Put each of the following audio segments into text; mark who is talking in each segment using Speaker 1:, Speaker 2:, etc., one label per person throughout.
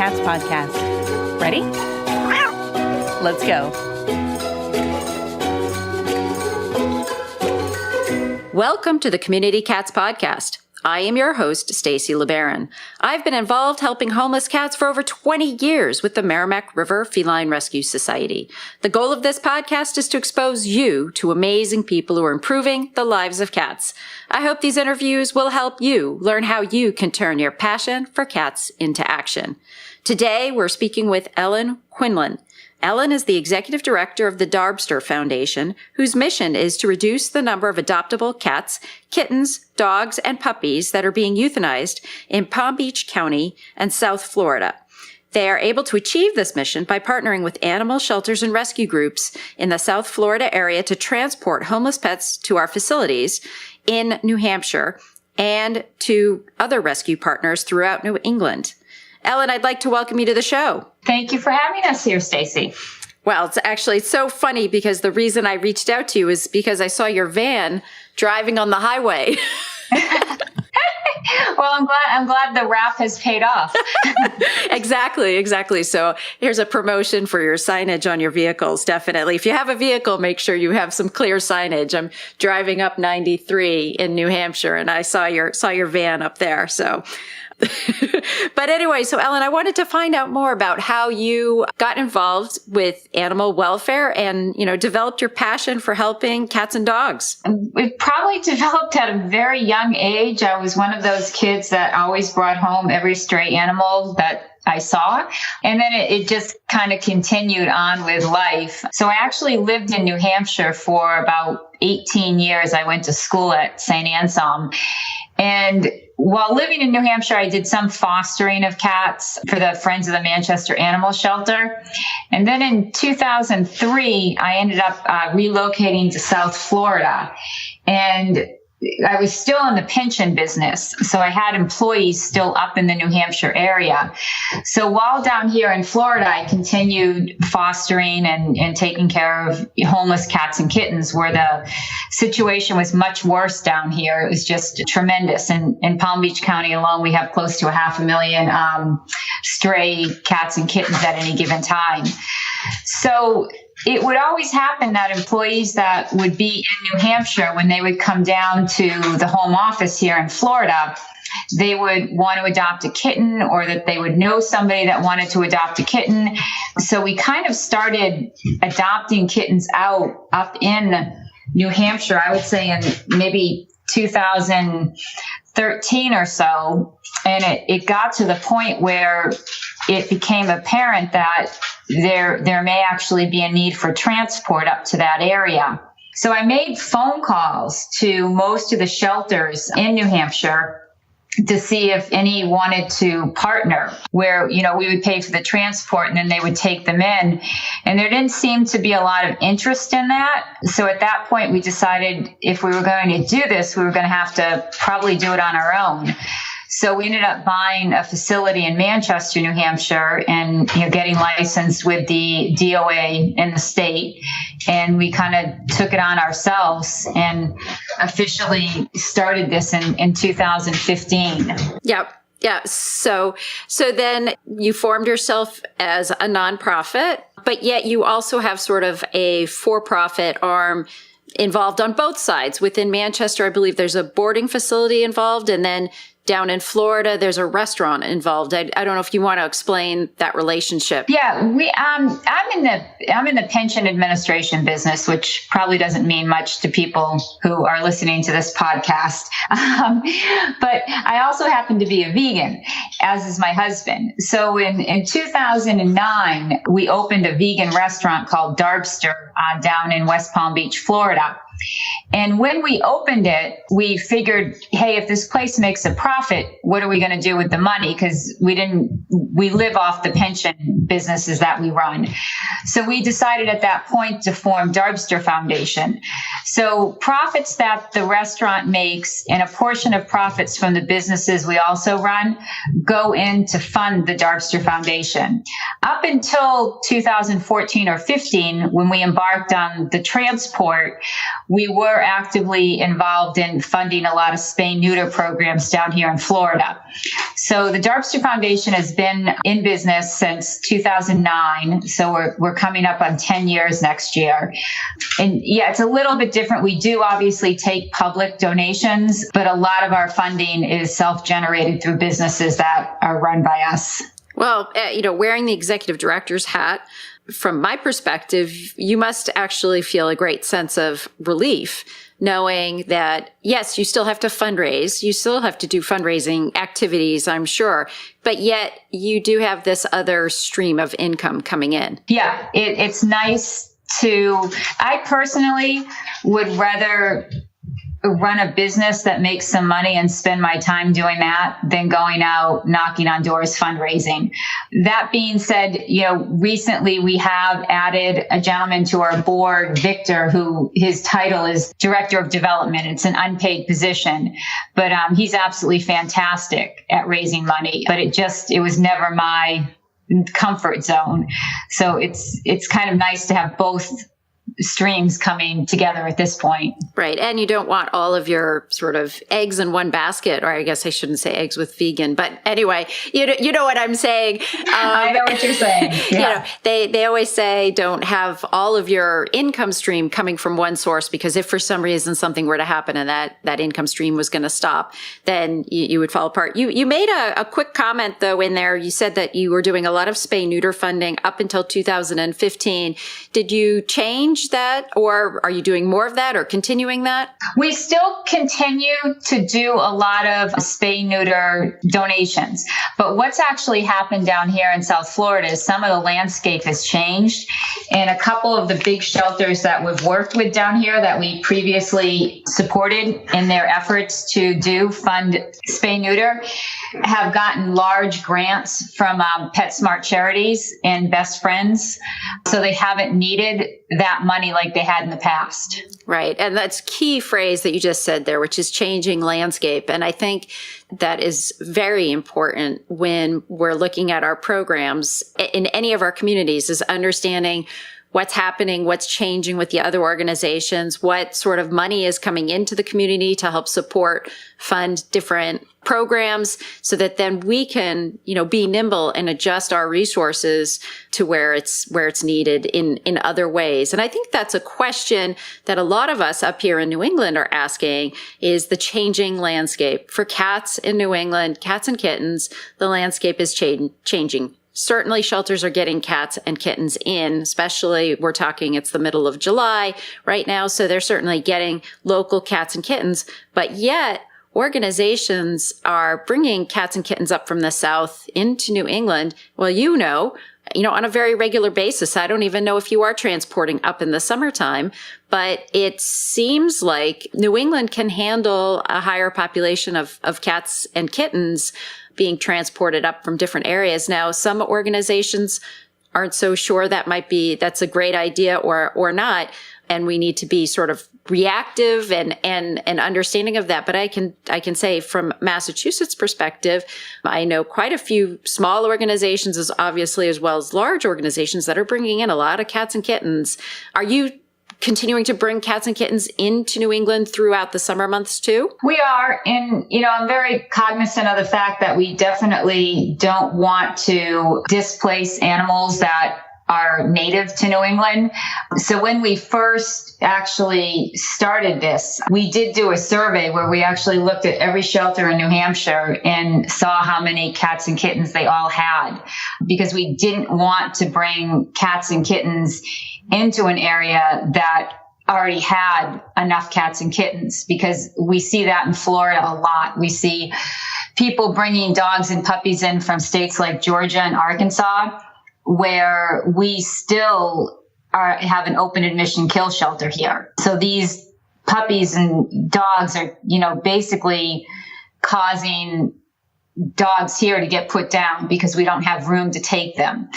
Speaker 1: Cats podcast. Ready? Let's go. Welcome to the Community Cats podcast. I am your host, Stacy LeBaron. I've been involved helping homeless cats for over 20 years with the Merrimack River Feline Rescue Society. The goal of this podcast is to expose you to amazing people who are improving the lives of cats. I hope these interviews will help you learn how you can turn your passion for cats into action. Today, we're speaking with Ellen Quinlan. Ellen is the Executive Director of the Darbster Foundation, whose mission is to reduce the number of adoptable cats, kittens, dogs, and puppies that are being euthanized in Palm Beach County and South Florida. They are able to achieve this mission by partnering with animal shelters and rescue groups in the South Florida area to transport homeless pets to our facilities in New Hampshire and to other rescue partners throughout New England. Ellen, I'd like to welcome you to the show.
Speaker 2: Thank you for having us here, Stacy.
Speaker 1: Well, it's so funny because the reason I reached out to you is because I saw your van driving on the highway.
Speaker 2: Well, I'm glad the rap has paid off.
Speaker 1: Exactly. So here's a promotion for your signage on your vehicles. Definitely. If you have a vehicle, make sure you have some clear signage. I'm driving up 93 in New Hampshire and I saw your van up there. So but anyway, so Ellen, I wanted to find out more about how you got involved with animal welfare and, developed your passion for helping cats and dogs.
Speaker 2: It probably developed at a very young age. I was one of those kids that always brought home every stray animal that I saw. And then it just kind of continued on with life. So I actually lived in New Hampshire for about 18 years. I went to school at St. Anselm. And while living in New Hampshire, I did some fostering of cats for the Friends of the Manchester Animal Shelter. And then in 2003, I ended up relocating to South Florida. And I was still in the pension business, so I had employees still up in the New Hampshire area. So while down here in Florida, I continued fostering and taking care of homeless cats and kittens, where the situation was much worse down here. It was just tremendous. And in Palm Beach County alone, we have close to 500,000 stray cats and kittens at any given time. So it would always happen that employees that would be in New Hampshire, when they would come down to the home office here in Florida, they would want to adopt a kitten, or that they would know somebody that wanted to adopt a kitten. So we kind of started adopting kittens up in New Hampshire, I would say in maybe 2013 or so. And it got to the point where it became apparent that there may actually be a need for transport up to that area. So I made phone calls to most of the shelters in New Hampshire to see if any wanted to partner, where, we would pay for the transport and then they would take them in. And there didn't seem to be a lot of interest in that. So at that point, we decided if we were going to do this, we were going to have to probably do it on our own. So we ended up buying a facility in Manchester, New Hampshire, and getting licensed with the DOA in the state. And we kind of took it on ourselves and officially started this in 2015.
Speaker 1: Yep. Yeah. So then you formed yourself as a nonprofit, but yet you also have sort of a for-profit arm involved on both sides. Within Manchester, I believe there's a boarding facility involved, and then down in Florida, there's a restaurant involved. I don't know if you want to explain that relationship.
Speaker 2: Yeah, I'm in the pension administration business, which probably doesn't mean much to people who are listening to this podcast. But I also happen to be a vegan, as is my husband. So in 2009, we opened a vegan restaurant called Darbster down in West Palm Beach, Florida. And when we opened it, we figured, hey, if this place makes a profit, what are we going to do with the money? Because we live off the pension businesses that we run. So we decided at that point to form Darbster Foundation. So profits that the restaurant makes and a portion of profits from the businesses we also run go in to fund the Darbster Foundation. Up until 2014 or 15, when we embarked on the transport, we were actively involved in funding a lot of spay-neuter programs down here in Florida. So the Darbster Foundation has been in business since 2009. So we're coming up on 10 years next year. And yeah, it's a little bit different. We do obviously take public donations, but a lot of our funding is self-generated through businesses that are run by us.
Speaker 1: Well, wearing the executive director's hat, from my perspective, you must actually feel a great sense of relief knowing that, yes, you still have to fundraise. You still have to do fundraising activities, I'm sure, but yet you do have this other stream of income coming in.
Speaker 2: Yeah, it's nice I personally would rather run a business that makes some money and spend my time doing that than going out knocking on doors fundraising. That being said, recently we have added a gentleman to our board, Victor, who his title is Director of Development. It's an unpaid position, but he's absolutely fantastic at raising money, but it was never my comfort zone. So it's kind of nice to have both streams coming together at this point.
Speaker 1: Right. And you don't want all of your sort of eggs in one basket, or I guess I shouldn't say eggs with vegan, but anyway, you know what I'm saying.
Speaker 2: I know what you're saying. Yeah.
Speaker 1: They always say don't have all of your income stream coming from one source, because if for some reason something were to happen and that income stream was going to stop, then you would fall apart. You made a quick comment though in there. You said that you were doing a lot of spay neuter funding up until 2015. Did you change that, or are you doing more of that or continuing that?
Speaker 2: We still continue to do a lot of spay neuter donations, but what's actually happened down here in South Florida is some of the landscape has changed, and a couple of the big shelters that we've worked with down here that we previously supported in their efforts to fund spay neuter have gotten large grants from PetSmart Charities and Best Friends, so they haven't needed that money like they had in the past.
Speaker 1: Right. And that's key phrase that you just said there, which is changing landscape. And I think that is very important when we're looking at our programs in any of our communities, is understanding what's happening, what's changing with the other organizations, what sort of money is coming into the community to help fund different programs, so that then we can, be nimble and adjust our resources to where it's needed in other ways. And I think that's a question that a lot of us up here in New England are asking, is the changing landscape. For cats in New England, cats and kittens, the landscape is changing. Certainly shelters are getting cats and kittens in, especially it's the middle of July right now. So they're certainly getting local cats and kittens, but yet organizations are bringing cats and kittens up from the South into New England. Well, on a very regular basis. I don't even know if you are transporting up in the summertime, but it seems like New England can handle a higher population of cats and kittens being transported up from different areas. Now, some organizations aren't so sure that's a great idea or not. And we need to be sort of reactive and understanding of that. But I can say from Massachusetts perspective, I know quite a few small organizations as well as large organizations that are bringing in a lot of cats and kittens. Are you continuing to bring cats and kittens into New England throughout the summer months too?
Speaker 2: We are. And, I'm very cognizant of the fact that we definitely don't want to displace animals that are native to New England. So when we first actually started this, we did do a survey where we actually looked at every shelter in New Hampshire and saw how many cats and kittens they all had, because we didn't want to bring cats and kittens into an area that already had enough cats and kittens, because we see that in Florida a lot. We see people bringing dogs and puppies in from states like Georgia and Arkansas, where we still have an open admission kill shelter here. So these puppies and dogs are, basically causing dogs here to get put down because we don't have room to take them.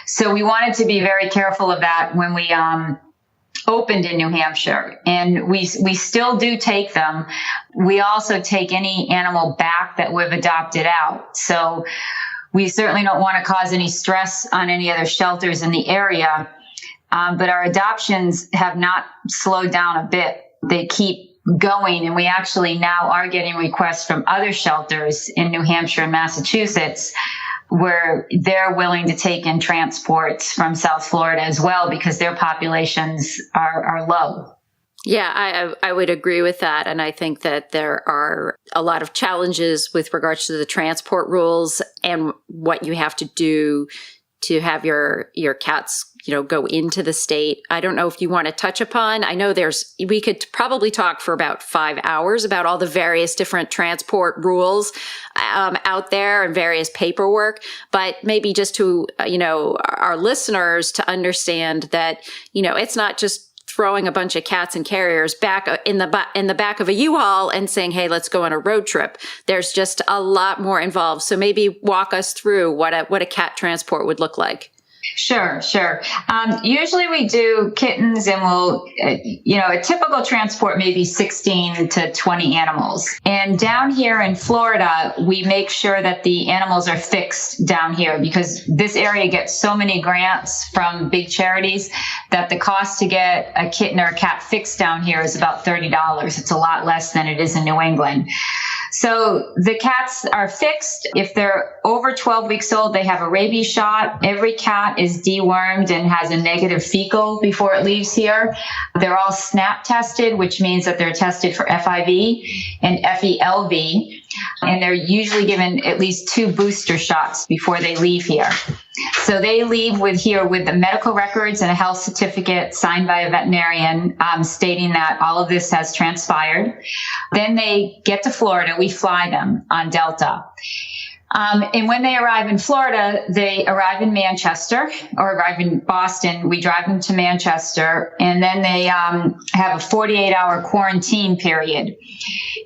Speaker 2: So we wanted to be very careful of that when we opened in New Hampshire, and we still do take them. We also take any animal back that we've adopted out. So we certainly don't want to cause any stress on any other shelters in the area. But our adoptions have not slowed down a bit. they keep going. And we actually now are getting requests from other shelters in New Hampshire and Massachusetts where they're willing to take in transports from South Florida as well because their populations are low.
Speaker 1: Yeah, I would agree with that. And I think that there are a lot of challenges with regards to the transport rules and what you have to do to have your cats, go into the state. I don't know if you want to touch upon, I know we could probably talk for about 5 hours about all the various different transport rules out there and various paperwork, but maybe just to, our listeners to understand that, it's not just throwing a bunch of cats and carriers back in the back of a U-Haul and saying, hey, let's go on a road trip. There's just a lot more involved. So maybe walk us through what a cat transport would look like.
Speaker 2: Sure. Usually we do kittens and a typical transport may be 16 to 20 animals. And down here in Florida, we make sure that the animals are fixed down here because this area gets so many grants from big charities that the cost to get a kitten or a cat fixed down here is about $30. It's a lot less than it is in New England. So the cats are fixed. If they're over 12 weeks old, they have a rabies shot. Every cat is dewormed and has a negative fecal before it leaves here. They're all SNAP tested, which means that they're tested for FIV and FELV. And they're usually given at least 2 booster shots before they leave here. So they leave with the medical records and a health certificate signed by a veterinarian stating that all of this has transpired. Then they get to Florida. We fly them on Delta. And when they arrive in Florida, they arrive in Manchester or arrive in Boston. We drive them to Manchester, and then they have a 48-hour quarantine period.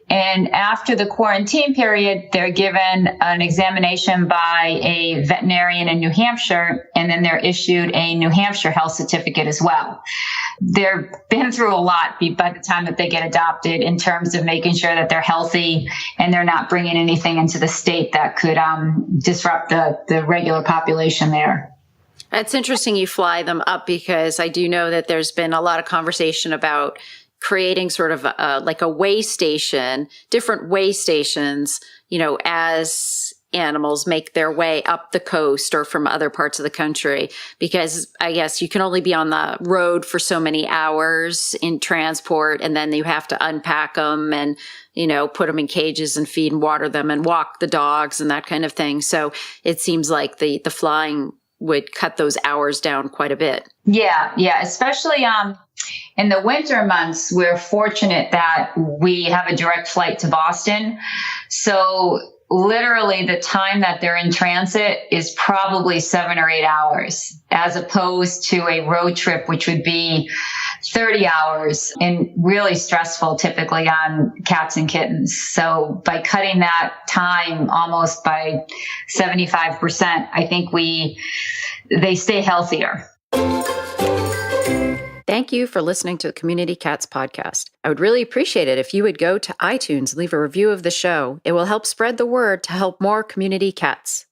Speaker 2: And after the quarantine period, they're given an examination by a veterinarian in New Hampshire, and then they're issued a New Hampshire health certificate as well. They've been through a lot by the time that they get adopted in terms of making sure that they're healthy and they're not bringing anything into the state that could disrupt the regular population there.
Speaker 1: It's interesting you fly them up because I do know that there's been a lot of conversation about creating sort of like a way station, different way stations, as animals make their way up the coast or from other parts of the country, because I guess you can only be on the road for so many hours in transport, and then you have to unpack them and, put them in cages and feed and water them and walk the dogs and that kind of thing. So it seems like the flying would cut those hours down quite a bit.
Speaker 2: Yeah. Especially in the winter months, we're fortunate that we have a direct flight to Boston. So literally the time that they're in transit is probably 7 or 8 hours, as opposed to a road trip, which would be 30 hours and really stressful typically on cats and kittens. So by cutting that time almost by 75%, I think they stay healthier.
Speaker 1: Thank you for listening to the Community Cats podcast. I would really appreciate it if you would go to iTunes and leave a review of the show. It will help spread the word to help more community cats.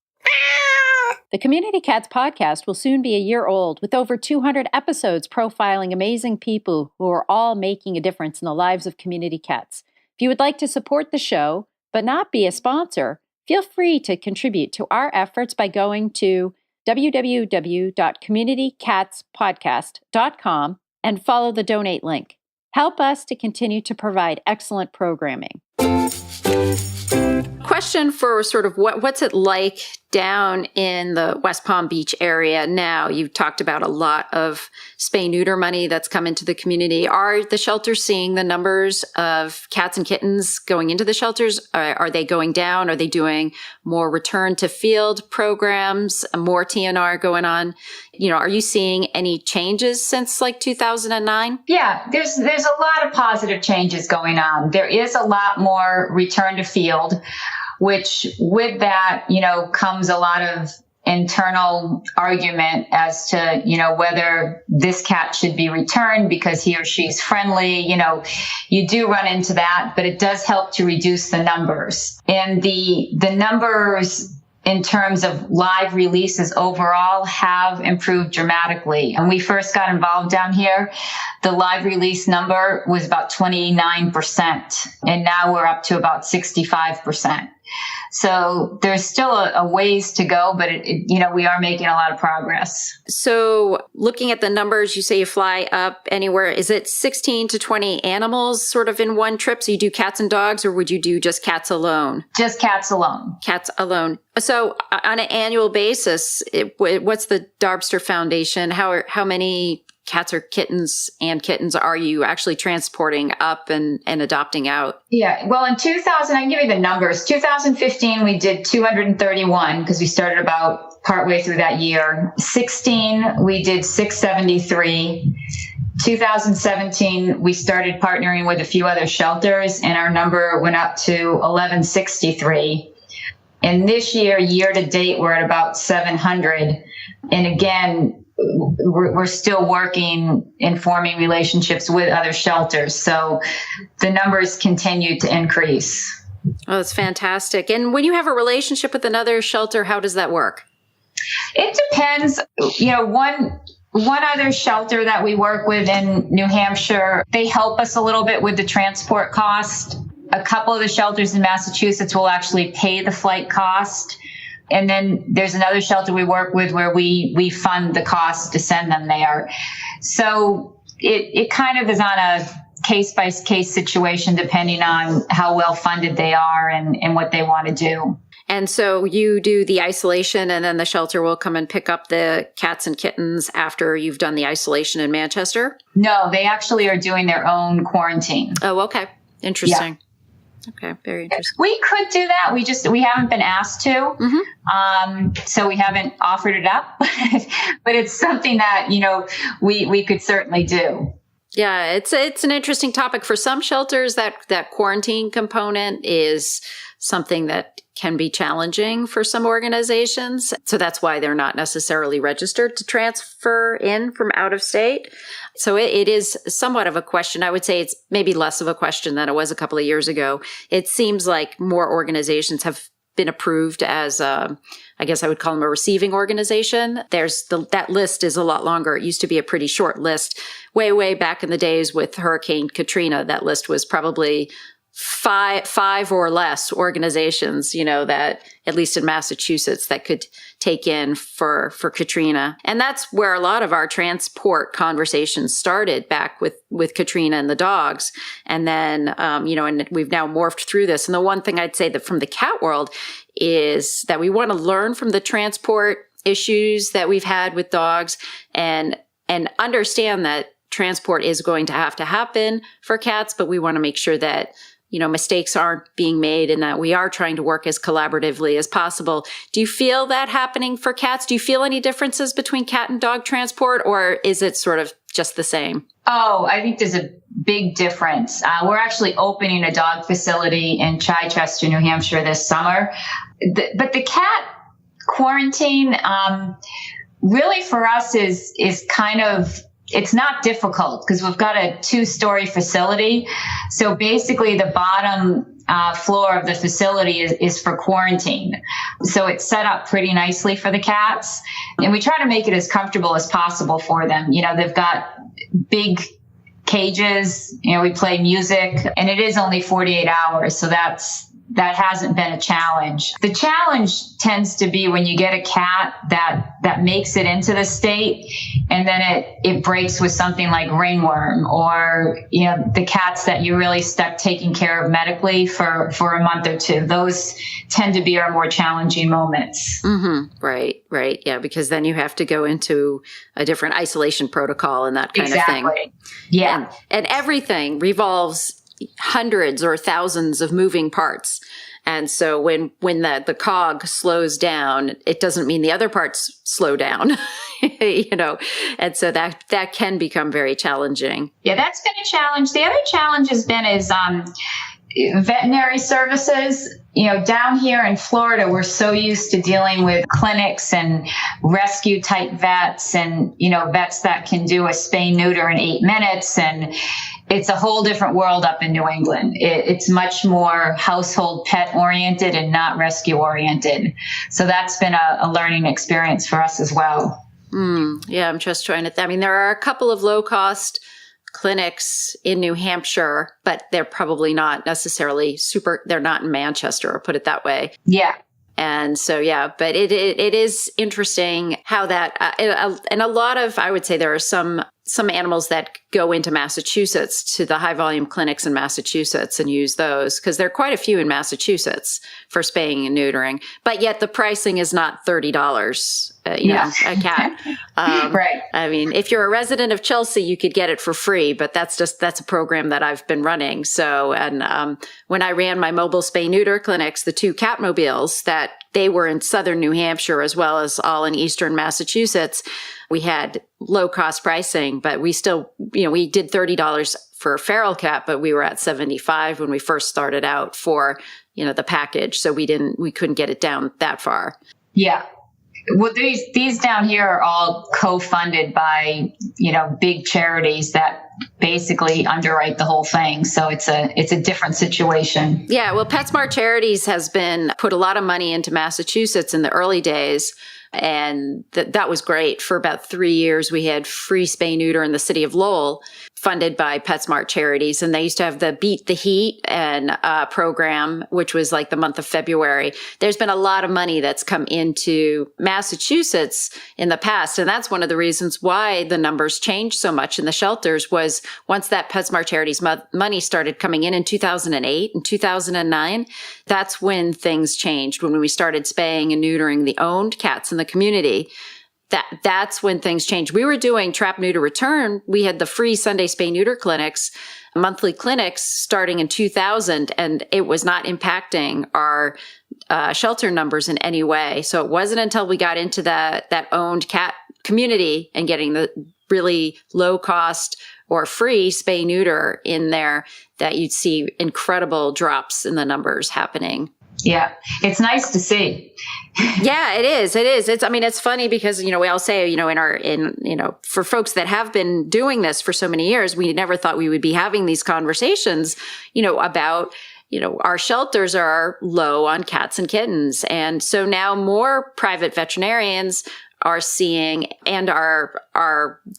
Speaker 1: The Community Cats podcast will soon be a year old, with over 200 episodes profiling amazing people who are all making a difference in the lives of community cats. If you would like to support the show, but not be a sponsor, feel free to contribute to our efforts by going to www.communitycatspodcast.com and follow the donate link. Help us to continue to provide excellent programming. Question for sort of what's it like down in the West Palm Beach area now? You've talked about a lot of spay-neuter money that's come into the community. Are the shelters seeing the numbers of cats and kittens going into the shelters? Are they going down? Are they doing more return to field programs, more TNR going on? Are you seeing any changes since like 2009?
Speaker 2: Yeah, there's a lot of positive changes going on. There is a lot more return to field, which with that, comes a lot of internal argument as to, whether this cat should be returned because he or she's friendly. You do run into that, but it does help to reduce the numbers. And the numbers in terms of live releases overall have improved dramatically. When we first got involved down here, the live release number was about 29%, and now we're up to about 65%. So there's still a ways to go, but we are making a lot of progress.
Speaker 1: So looking at the numbers, you say you fly up anywhere. Is it 16 to 20 animals sort of in one trip? So you do cats and dogs, or would you do just cats alone?
Speaker 2: Just cats alone. Cats
Speaker 1: alone. So on an annual basis, what's the Darbster Foundation? How many cats or kittens are you actually transporting up and adopting out?
Speaker 2: Yeah. Well, in 2000, I can give you the numbers. 2015, we did 231 because we started about partway through that year. 16, we did 673. 2017, we started partnering with a few other shelters, and our number went up to 1163. And this year to date, we're at about 700. And again, we're still working and forming relationships with other shelters. So the numbers continue to increase.
Speaker 1: Oh, that's fantastic. And when you have a relationship with another shelter, how does that work?
Speaker 2: It depends. One other shelter that we work with in New Hampshire, they help us a little bit with the transport cost. A couple of the shelters in Massachusetts will actually pay the flight cost. And then there's another shelter we work with where we fund the cost to send them there. So it kind of is on a case-by-case situation depending on how well funded they are and what they want to do.
Speaker 1: And so you do the isolation, and then the shelter will come and pick up the cats and kittens after you've done the isolation in Manchester?
Speaker 2: No, they actually are doing their own quarantine.
Speaker 1: Oh, okay. Interesting.
Speaker 2: Yeah.
Speaker 1: Okay, very interesting.
Speaker 2: We could do that. We haven't been asked to.
Speaker 1: Mm-hmm.
Speaker 2: So we haven't offered it up, but it's something that, we could certainly do.
Speaker 1: Yeah, it's an interesting topic. For some shelters, that quarantine component is something that can be challenging for some organizations. So that's why they're not necessarily registered to transfer in from out of state. So it is somewhat of a question. I would say it's maybe less of a question than it was a couple of years ago. It seems like more organizations have been approved as, I guess I would call them a receiving organization. That list is a lot longer. It used to be a pretty short list. Way back in the days with Hurricane Katrina, that list was probably five or less organizations, that at least in Massachusetts that could take in for Katrina. And that's where a lot of our transport conversations started back with Katrina and the dogs. And then, and we've now morphed through this. And the one thing I'd say that from the cat world is that we want to learn from the transport issues that we've had with dogs and understand that transport is going to have to happen for cats, but we want to make sure that mistakes aren't being made and that we are trying to work as collaboratively as possible. Do you feel that happening for cats? Do you feel any differences between cat and dog transport, or is it sort of just the same?
Speaker 2: Oh, I think there's a big difference. We're actually opening a dog facility in Chichester, New Hampshire this summer. But the cat quarantine, really for us is kind of, it's not difficult because we've got a 2-story facility. So basically the bottom floor of the facility is for quarantine. So it's set up pretty nicely for the cats. And we try to make it as comfortable as possible for them. They've got big cages, we play music, and it is only 48 hours. So that hasn't been a challenge. The challenge tends to be when you get a cat that makes it into the state and then it breaks with something like ringworm or, the cats that you really stuck taking care of medically for a month or two. Those tend to be our more challenging moments.
Speaker 1: Mm-hmm. Right. Yeah, because then you have to go into a different isolation protocol and that kind of thing.
Speaker 2: Yeah.
Speaker 1: And everything revolves hundreds or thousands of moving parts. And so when the cog slows down, it doesn't mean the other parts slow down, and so that can become very challenging.
Speaker 2: Yeah, that's been a challenge. The other challenge has been Veterinary Services. Down here in Florida, we're so used to dealing with clinics and rescue type vets and, vets that can do a spay neuter in 8 minutes. it's a whole different world up in New England. It's much more household pet oriented and not rescue oriented. So that's been a learning experience for us as well.
Speaker 1: Yeah, I'm just trying to, there are a couple of low cost clinics in New Hampshire, but they're probably not necessarily they're not in Manchester, or put it that way.
Speaker 2: Yeah.
Speaker 1: And so, yeah, but it is interesting how that, and a lot of, I would say there are some animals that go into Massachusetts, to the high volume clinics in Massachusetts, and use those, because there are quite a few in Massachusetts for spaying and neutering, but yet the pricing is not $30, a cat.
Speaker 2: Right.
Speaker 1: If you're a resident of Chelsea, you could get it for free, but that's a program that I've been running. So, and when I ran my mobile spay neuter clinics, the 2 cat mobiles, that they were in southern New Hampshire as well as all in eastern Massachusetts, we had low cost pricing, but we still, we did $30 for a feral cat, but we were at $75 when we first started out for, the package. So we couldn't get it down that far.
Speaker 2: Yeah. Well, these down here are all co-funded by, big charities that basically underwrite the whole thing. So it's a different situation.
Speaker 1: Yeah. Well, PetSmart Charities has put a lot of money into Massachusetts in the early days. And that was great. For about 3 years, we had free spay neuter in the city of Lowell, funded by PetSmart Charities. And they used to have the Beat the Heat and program, which was like the month of February. There's been a lot of money that's come into Massachusetts in the past. And that's one of the reasons why the numbers changed so much in the shelters, was once that PetSmart Charities money started coming in 2008 and 2009, that's when things changed. When we started spaying and neutering the owned cats in the community, that's when things changed. We were doing trap, neuter, return. We had the free Sunday spay neuter clinics, monthly clinics, starting in 2000, and it was not impacting our shelter numbers in any way. So it wasn't until we got into that owned cat community and getting the really low cost or free spay neuter in there that you'd see incredible drops in the numbers happening.
Speaker 2: Yeah, it's nice to see.
Speaker 1: Yeah, it is. It is. It's funny because, we all say, for folks that have been doing this for so many years, we never thought we would be having these conversations, about, our shelters are low on cats and kittens. And so now more private veterinarians are seeing, and our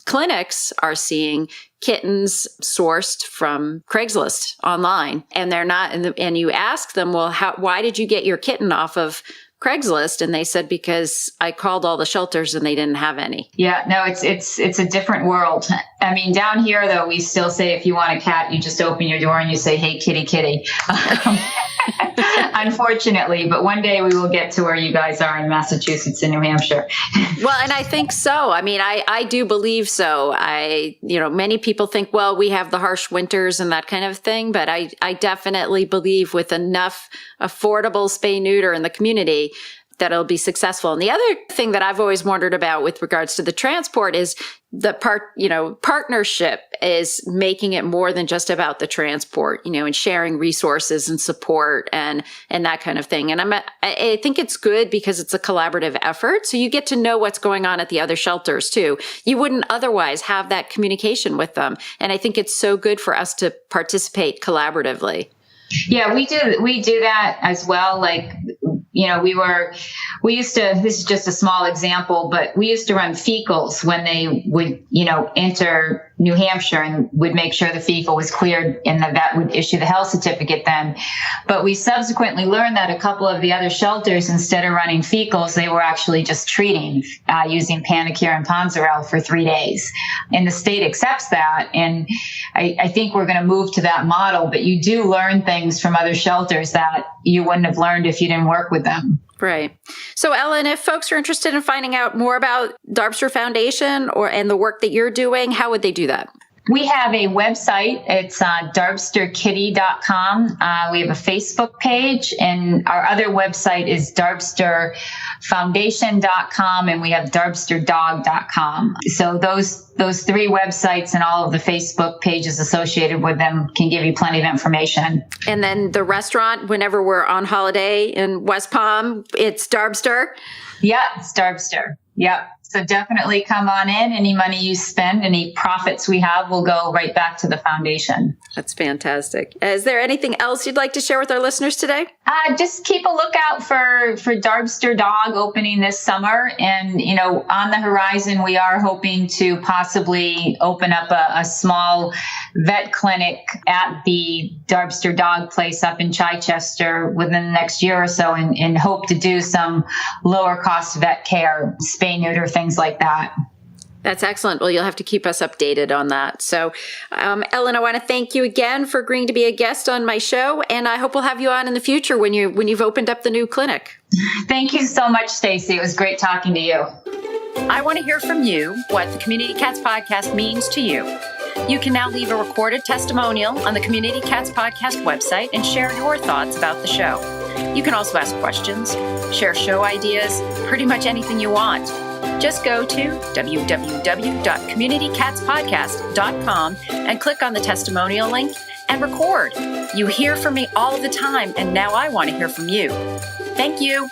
Speaker 1: clinics are seeing, kittens sourced from Craigslist online. And they're not, and you ask them, well, why did you get your kitten off of Craigslist? And they said, because I called all the shelters and they didn't have any.
Speaker 2: Yeah, no, it's a different world. Down here though, we still say, if you want a cat, you just open your door and you say, hey, kitty, kitty. Unfortunately, but one day we will get to where you guys are in Massachusetts and New Hampshire.
Speaker 1: Well, and I think so. I do believe so. Many people think, well, we have the harsh winters and that kind of thing, but I definitely believe with enough affordable spay neuter in the community that it'll be successful. And the other thing that I've always wondered about with regards to the transport is the partnership is making it more than just about the transport, and sharing resources and support and that kind of thing. And I think it's good because it's a collaborative effort. So you get to know what's going on at the other shelters too. You wouldn't otherwise have that communication with them. And I think it's so good for us to participate collaboratively.
Speaker 2: Yeah, we do that as well. Like, we used to, this is just a small example, but we used to run fecals when they would, enter New Hampshire, and would make sure the fecal was cleared, and the vet would issue the health certificate then. But we subsequently learned that a couple of the other shelters, instead of running fecals, they were actually just treating using Panicure and Ponzarel for 3 days. And the state accepts that. And I think we're going to move to that model, but you do learn things from other shelters that you wouldn't have learned if you didn't work with them.
Speaker 1: Right. So, Ellen, if folks are interested in finding out more about Darbster Foundation and the work that you're doing, how would they do that?
Speaker 2: We have a website. It's darbsterkitty.com. We have a Facebook page, and our other website is darbsterfoundation.com, and we have darbsterdog.com. So those 3 websites and all of the Facebook pages associated with them can give you plenty of information.
Speaker 1: And then the restaurant, whenever we're on holiday in West Palm, it's Darbster?
Speaker 2: Yeah, it's Darbster. Yep. So definitely come on in. Any money you spend, any profits we have will go right back to the foundation.
Speaker 1: That's fantastic. Is there anything else you'd like to share with our listeners today?
Speaker 2: Just keep a lookout for Darbster Dog opening this summer. And, on the horizon, we are hoping to possibly open up a small vet clinic at the Darbster Dog place up in Chichester within the next year or so, and hope to do some lower cost vet care, spay, neuter, things like that.
Speaker 1: That's excellent. Well, you'll have to keep us updated on that. So, Ellen, I want to thank you again for agreeing to be a guest on my show, and I hope we'll have you on in the future when you've opened up the new clinic.
Speaker 2: Thank you so much, Stacy. It was great talking to you.
Speaker 1: I want to hear from you what the Community Cats Podcast means to you. You can now leave a recorded testimonial on the Community Cats Podcast website and share your thoughts about the show. You can also ask questions, share show ideas, pretty much anything you want. Just go to www.communitycatspodcast.com and click on the testimonial link and record. You hear from me all the time, and now I want to hear from you. Thank you.